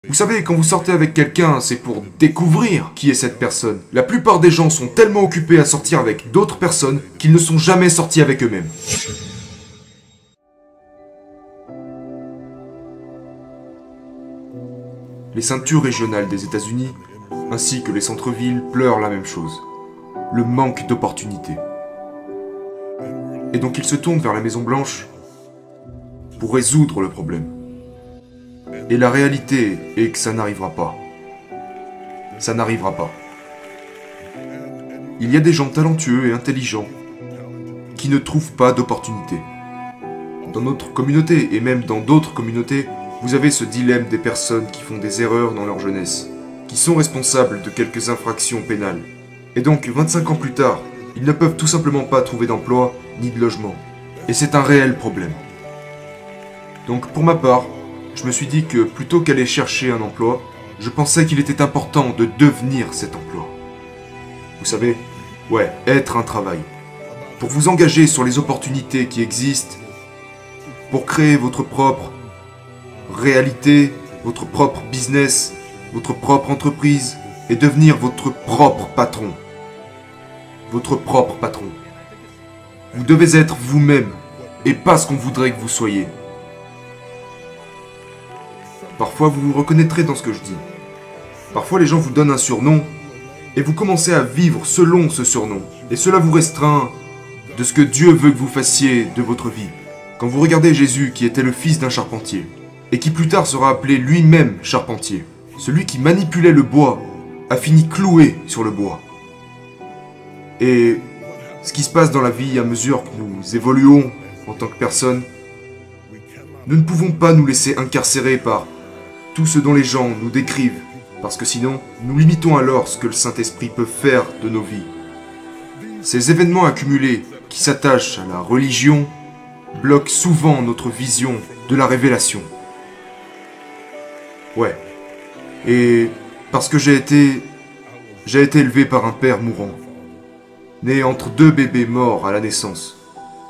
Vous savez, quand vous sortez avec quelqu'un, c'est pour découvrir qui est cette personne. La plupart des gens sont tellement occupés à sortir avec d'autres personnes qu'ils ne sont jamais sortis avec eux-mêmes. Les ceintures régionales des États-Unis, ainsi que les centres-villes, pleurent la même chose. Le manque d'opportunités. Et donc ils se tournent vers la Maison-Blanche pour résoudre le problème. Et la réalité est que ça n'arrivera pas. Ça n'arrivera pas. Il y a des gens talentueux et intelligents qui ne trouvent pas d'opportunités. Dans notre communauté, et même dans d'autres communautés, vous avez ce dilemme des personnes qui font des erreurs dans leur jeunesse, qui sont responsables de quelques infractions pénales. Et donc, 25 ans plus tard, ils ne peuvent tout simplement pas trouver d'emploi ni de logement. Et c'est un réel problème. Donc, pour ma part, je me suis dit que plutôt qu'aller chercher un emploi, je pensais qu'il était important de devenir cet emploi. Vous savez, ouais, être un travail. Pour vous engager sur les opportunités qui existent, pour créer votre propre réalité, votre propre business, votre propre entreprise, et devenir votre propre patron. Votre propre patron. Vous devez être vous-même, et pas ce qu'on voudrait que vous soyez. Parfois vous vous reconnaîtrez dans ce que je dis. Parfois les gens vous donnent un surnom, et vous commencez à vivre selon ce surnom. Et cela vous restreint de ce que Dieu veut que vous fassiez de votre vie. Quand vous regardez Jésus qui était le fils d'un charpentier, et qui plus tard sera appelé lui-même charpentier, celui qui manipulait le bois a fini cloué sur le bois. Et ce qui se passe dans la vie à mesure que nous évoluons en tant que personne, nous ne pouvons pas nous laisser incarcérer par tout ce dont les gens nous décrivent, parce que sinon, nous limitons alors ce que le Saint-Esprit peut faire de nos vies. Ces événements accumulés qui s'attachent à la religion bloquent souvent notre vision de la révélation. Ouais. Et parce que j'ai été élevé par un père mourant, né entre deux bébés morts à la naissance.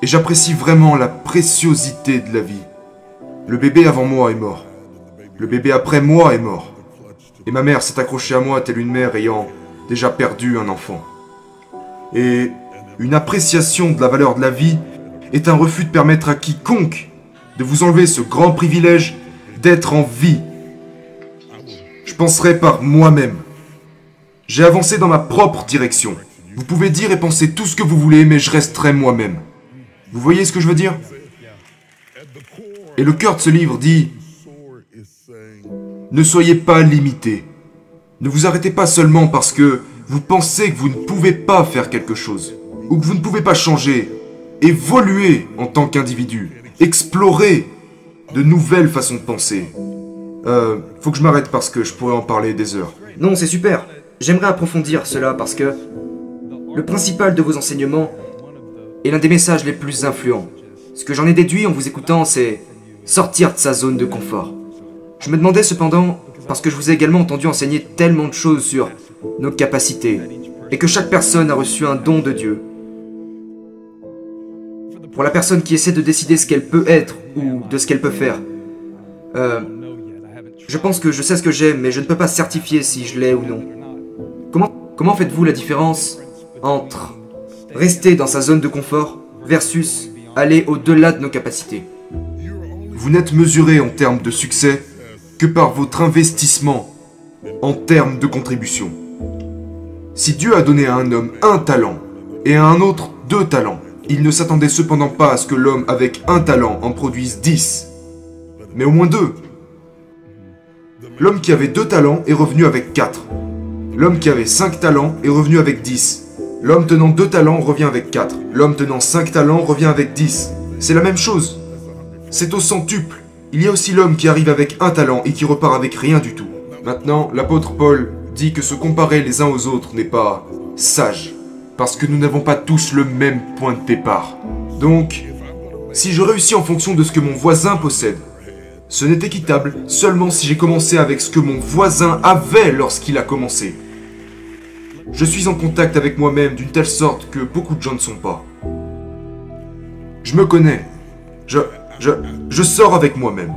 Et j'apprécie vraiment la préciosité de la vie. Le bébé avant moi est mort. Le bébé après moi est mort. Et ma mère s'est accrochée à moi telle une mère ayant déjà perdu un enfant. Et une appréciation de la valeur de la vie est un refus de permettre à quiconque de vous enlever ce grand privilège d'être en vie. Je penserai par moi-même. J'ai avancé dans ma propre direction. Vous pouvez dire et penser tout ce que vous voulez, mais je resterai moi-même. Vous voyez ce que je veux dire? Et le cœur de ce livre dit: ne soyez pas limités. Ne vous arrêtez pas seulement parce que vous pensez que vous ne pouvez pas faire quelque chose, ou que vous ne pouvez pas changer. Évoluez en tant qu'individu. Explorez de nouvelles façons de penser. Faut que je m'arrête parce que je pourrais en parler des heures. Non, c'est super. J'aimerais approfondir cela parce que le principal de vos enseignements est l'un des messages les plus influents. Ce que j'en ai déduit en vous écoutant, c'est sortir de sa zone de confort. Je me demandais cependant, parce que je vous ai également entendu enseigner tellement de choses sur nos capacités, et que chaque personne a reçu un don de Dieu. Pour la personne qui essaie de décider ce qu'elle peut être ou de ce qu'elle peut faire, je pense que je sais ce que j'aime, mais je ne peux pas certifier si je l'ai ou non. Comment faites-vous la différence entre rester dans sa zone de confort versus aller au-delà de nos capacités? Vous n'êtes mesuré en termes de succès que par votre investissement en termes de contribution. Si Dieu a donné à un homme un talent et à un autre 2 talents, il ne s'attendait cependant pas à ce que l'homme avec un talent en produise 10, mais au moins 2. L'homme qui avait 2 talents est revenu avec 4. L'homme qui avait 5 talents est revenu avec 10. L'homme tenant 2 talents revient avec 4. L'homme tenant 5 talents revient avec 10. C'est la même chose. C'est au centuple. Il y a aussi l'homme qui arrive avec un talent et qui repart avec rien du tout. Maintenant, l'apôtre Paul dit que se comparer les uns aux autres n'est pas sage, parce que nous n'avons pas tous le même point de départ. Donc, si je réussis en fonction de ce que mon voisin possède, ce n'est équitable seulement si j'ai commencé avec ce que mon voisin avait lorsqu'il a commencé. Je suis en contact avec moi-même d'une telle sorte que beaucoup de gens ne sont pas. Je me connais. Je sors avec moi-même.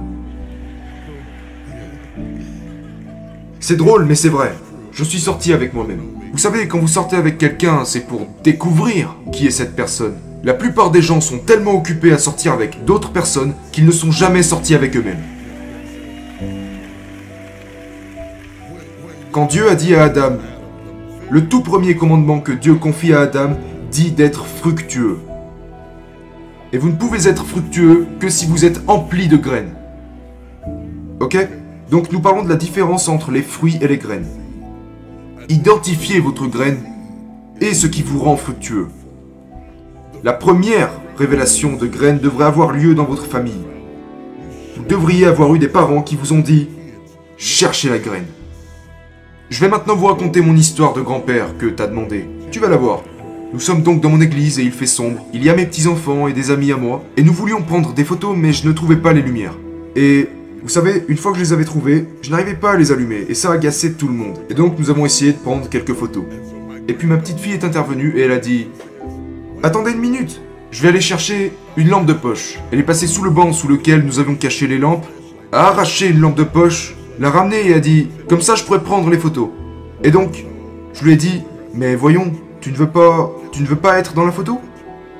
C'est drôle, mais c'est vrai. Je suis sorti avec moi-même. Vous savez, quand vous sortez avec quelqu'un, c'est pour découvrir qui est cette personne. La plupart des gens sont tellement occupés à sortir avec d'autres personnes qu'ils ne sont jamais sortis avec eux-mêmes. Quand Dieu a dit à Adam, le tout premier commandement que Dieu confie à Adam dit d'être fructueux. Et vous ne pouvez être fructueux que si vous êtes empli de graines. Ok? Donc nous parlons de la différence entre les fruits et les graines. Identifiez votre graine et ce qui vous rend fructueux. La première révélation de graines devrait avoir lieu dans votre famille. Vous devriez avoir eu des parents qui vous ont dit « Cherchez la graine ». Je vais maintenant vous raconter mon histoire de grand-père que t'as demandé. Tu vas la voir. Nous sommes donc dans mon église et il fait sombre. Il y a mes petits-enfants et des amis à moi. Et nous voulions prendre des photos mais je ne trouvais pas les lumières. Et vous savez, une fois que je les avais trouvées, je n'arrivais pas à les allumer et ça agaçait tout le monde. Et donc nous avons essayé de prendre quelques photos. Et puis ma petite fille est intervenue et elle a dit « Attendez une minute, je vais aller chercher une lampe de poche. » Elle est passée sous le banc sous lequel nous avions caché les lampes, a arraché une lampe de poche, l'a ramenée et a dit « Comme ça je pourrais prendre les photos. » Et donc, je lui ai dit « Mais voyons, tu ne veux pas être dans la photo ?»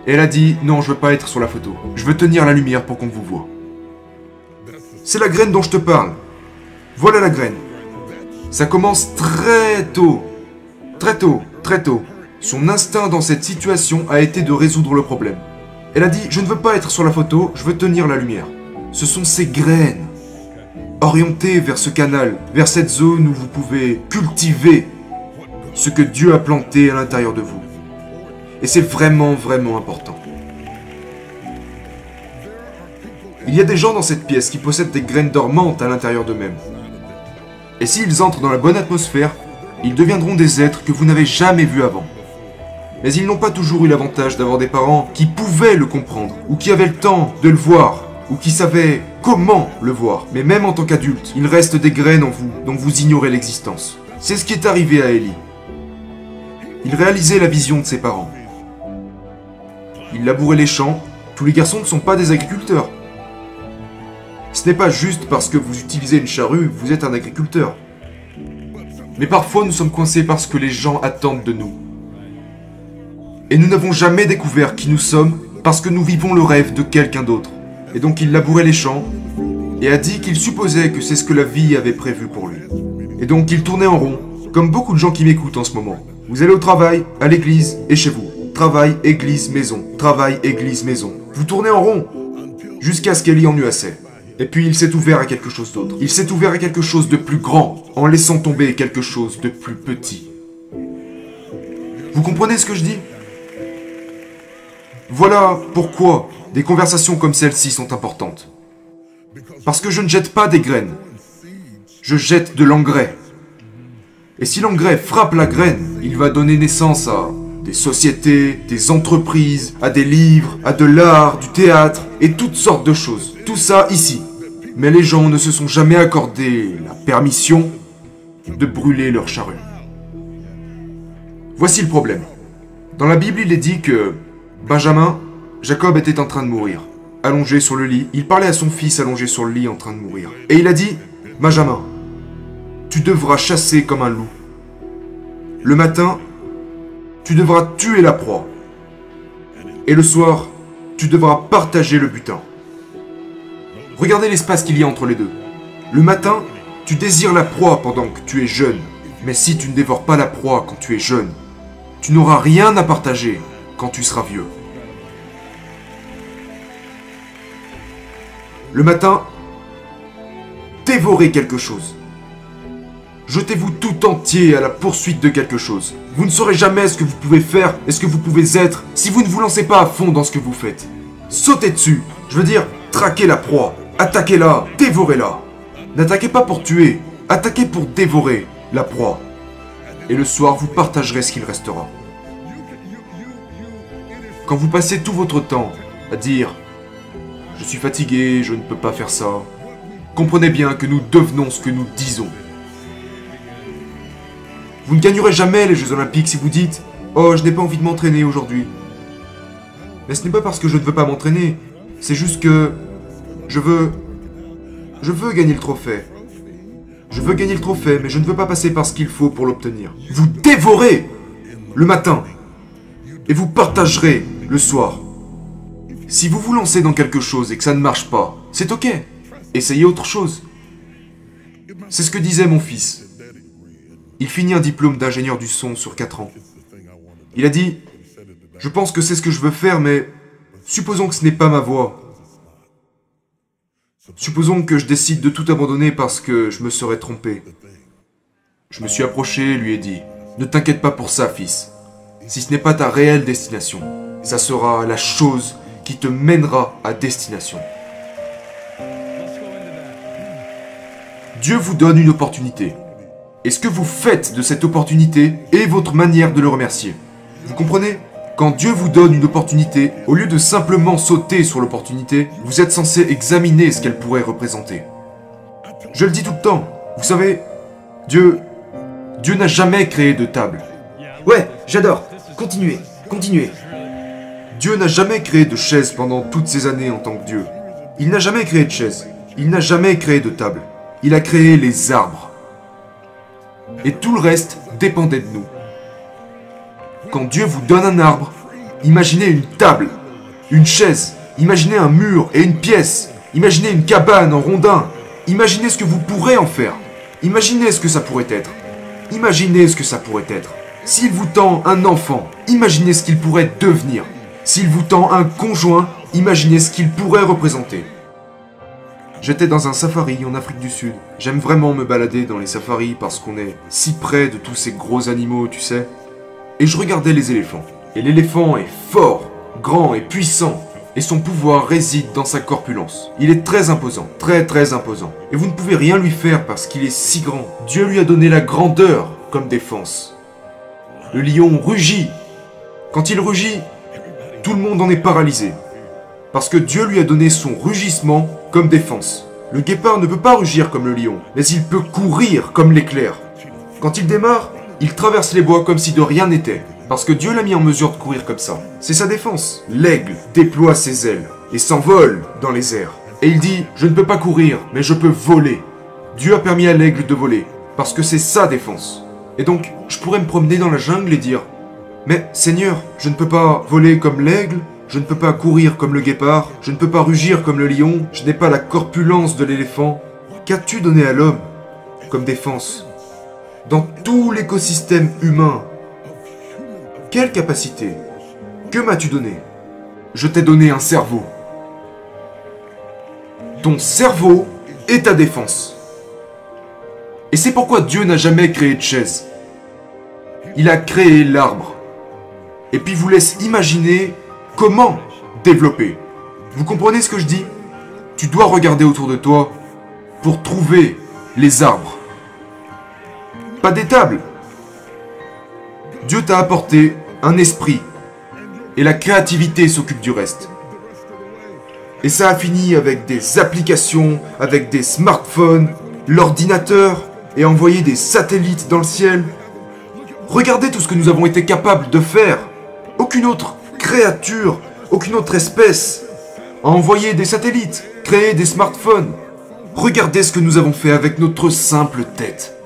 Et elle a dit « Non, je veux pas être sur la photo. Je veux tenir la lumière pour qu'on vous voie. » C'est la graine dont je te parle. Voilà la graine. Ça commence très tôt. Très tôt, très tôt. Son instinct dans cette situation a été de résoudre le problème. Elle a dit « Je ne veux pas être sur la photo, je veux tenir la lumière. » Ce sont ces graines. Orientées vers ce canal, vers cette zone où vous pouvez cultiver ce que Dieu a planté à l'intérieur de vous. Et c'est vraiment, vraiment important. Il y a des gens dans cette pièce qui possèdent des graines dormantes à l'intérieur d'eux-mêmes. Et s'ils entrent dans la bonne atmosphère, ils deviendront des êtres que vous n'avez jamais vus avant. Mais ils n'ont pas toujours eu l'avantage d'avoir des parents qui pouvaient le comprendre, ou qui avaient le temps de le voir, ou qui savaient comment le voir. Mais même en tant qu'adulte, il reste des graines en vous dont vous ignorez l'existence. C'est ce qui est arrivé à Élie. Il réalisait la vision de ses parents. Il labourait les champs. Tous les garçons ne sont pas des agriculteurs. Ce n'est pas juste parce que vous utilisez une charrue que vous êtes un agriculteur. Mais parfois nous sommes coincés parce que les gens attendent de nous. Et nous n'avons jamais découvert qui nous sommes parce que nous vivons le rêve de quelqu'un d'autre. Et donc il labourait les champs et a dit qu'il supposait que c'est ce que la vie avait prévu pour lui. Et donc il tournait en rond, comme beaucoup de gens qui m'écoutent en ce moment. Vous allez au travail, à l'église et chez vous. Travail, église, maison. Travail, église, maison. Vous tournez en rond jusqu'à ce qu'Élie en eût assez. Et puis il s'est ouvert à quelque chose d'autre. Il s'est ouvert à quelque chose de plus grand, en laissant tomber quelque chose de plus petit. Vous comprenez ce que je dis? Voilà pourquoi des conversations comme celle-ci sont importantes. Parce que je ne jette pas des graines. Je jette de l'engrais. Et si l'engrais frappe la graine, il va donner naissance à des sociétés, des entreprises, à des livres, à de l'art, du théâtre et toutes sortes de choses. Tout ça ici. Mais les gens ne se sont jamais accordé la permission de brûler leur charrue. Voici le problème. Dans la Bible, il est dit que Benjamin, Jacob était en train de mourir. Allongé sur le lit, il parlait à son fils allongé sur le lit en train de mourir. Et il a dit, Benjamin, tu devras chasser comme un loup. Le matin, tu devras tuer la proie. Et le soir, tu devras partager le butin. Regardez l'espace qu'il y a entre les deux. Le matin, tu désires la proie pendant que tu es jeune. Mais si tu ne dévores pas la proie quand tu es jeune, tu n'auras rien à partager quand tu seras vieux. Le matin, dévorez quelque chose. Jetez-vous tout entier à la poursuite de quelque chose. Vous ne saurez jamais ce que vous pouvez faire et ce que vous pouvez être si vous ne vous lancez pas à fond dans ce que vous faites. Sautez dessus. Je veux dire, traquez la proie. Attaquez-la, dévorez-la. N'attaquez pas pour tuer, attaquez pour dévorer la proie. Et le soir, vous partagerez ce qu'il restera. Quand vous passez tout votre temps à dire « Je suis fatigué, je ne peux pas faire ça », comprenez bien que nous devenons ce que nous disons. Vous ne gagnerez jamais les Jeux Olympiques si vous dites « Oh, je n'ai pas envie de m'entraîner aujourd'hui ». Mais ce n'est pas parce que je ne veux pas m'entraîner, c'est juste que je veux gagner le trophée. Je veux gagner le trophée, mais je ne veux pas passer par ce qu'il faut pour l'obtenir. Vous dévorez le matin et vous partagerez le soir. Si vous vous lancez dans quelque chose et que ça ne marche pas, c'est ok. Essayez autre chose. C'est ce que disait mon fils. Il finit un diplôme d'ingénieur du son sur 4 ans. Il a dit, je pense que c'est ce que je veux faire, mais supposons que ce n'est pas ma voie. Supposons que je décide de tout abandonner parce que je me serais trompé. Je me suis approché et lui ai dit, ne t'inquiète pas pour ça, fils. Si ce n'est pas ta réelle destination, ça sera la chose qui te mènera à destination. Dieu vous donne une opportunité. Et ce que vous faites de cette opportunité est votre manière de le remercier. Vous comprenez ? Quand Dieu vous donne une opportunité, au lieu de simplement sauter sur l'opportunité, vous êtes censé examiner ce qu'elle pourrait représenter. Je le dis tout le temps. Vous savez, Dieu n'a jamais créé de table. Ouais, j'adore. Continuez, continuez. Dieu n'a jamais créé de chaise pendant toutes ces années en tant que Dieu. Il n'a jamais créé de chaise. Il n'a jamais créé de table. Il a créé les arbres. Et tout le reste dépendait de nous. Quand Dieu vous donne un arbre, imaginez une table, une chaise, imaginez un mur et une pièce, imaginez une cabane en rondin, imaginez ce que vous pourrez en faire, imaginez ce que ça pourrait être, imaginez ce que ça pourrait être. S'il vous tend un enfant, imaginez ce qu'il pourrait devenir. S'il vous tend un conjoint, imaginez ce qu'il pourrait représenter. J'étais dans un safari en Afrique du Sud. J'aime vraiment me balader dans les safaris parce qu'on est si près de tous ces gros animaux, tu sais. Et je regardais les éléphants. Et l'éléphant est fort, grand et puissant. Et son pouvoir réside dans sa corpulence. Il est très imposant, très imposant. Et vous ne pouvez rien lui faire parce qu'il est si grand. Dieu lui a donné la grandeur comme défense. Le lion rugit. Quand il rugit, tout le monde en est paralysé. Parce que Dieu lui a donné son rugissement comme défense. Le guépard ne peut pas rugir comme le lion, mais il peut courir comme l'éclair. Quand il démarre, il traverse les bois comme si de rien n'était, parce que Dieu l'a mis en mesure de courir comme ça. C'est sa défense. L'aigle déploie ses ailes et s'envole dans les airs. Et il dit, je ne peux pas courir, mais je peux voler. Dieu a permis à l'aigle de voler, parce que c'est sa défense. Et donc, je pourrais me promener dans la jungle et dire, mais Seigneur, je ne peux pas voler comme l'aigle, je ne peux pas courir comme le guépard, je ne peux pas rugir comme le lion, je n'ai pas la corpulence de l'éléphant. Qu'as-tu donné à l'homme comme défense ? Dans tout l'écosystème humain, quelle capacité ? Que m'as-tu donné ? Je t'ai donné un cerveau. Ton cerveau est ta défense. Et c'est pourquoi Dieu n'a jamais créé de chaise. Il a créé l'arbre. Et puis vous laisse imaginer comment développer. Vous comprenez ce que je dis ? Tu dois regarder autour de toi pour trouver les arbres. Pas des tables. Dieu t'a apporté un esprit. Et la créativité s'occupe du reste. Et ça a fini avec des applications, avec des smartphones, l'ordinateur, et envoyer des satellites dans le ciel. Regardez tout ce que nous avons été capables de faire. Aucune autre créature, aucune autre espèce a envoyé des satellites, créé des smartphones. Regardez ce que nous avons fait avec notre simple tête.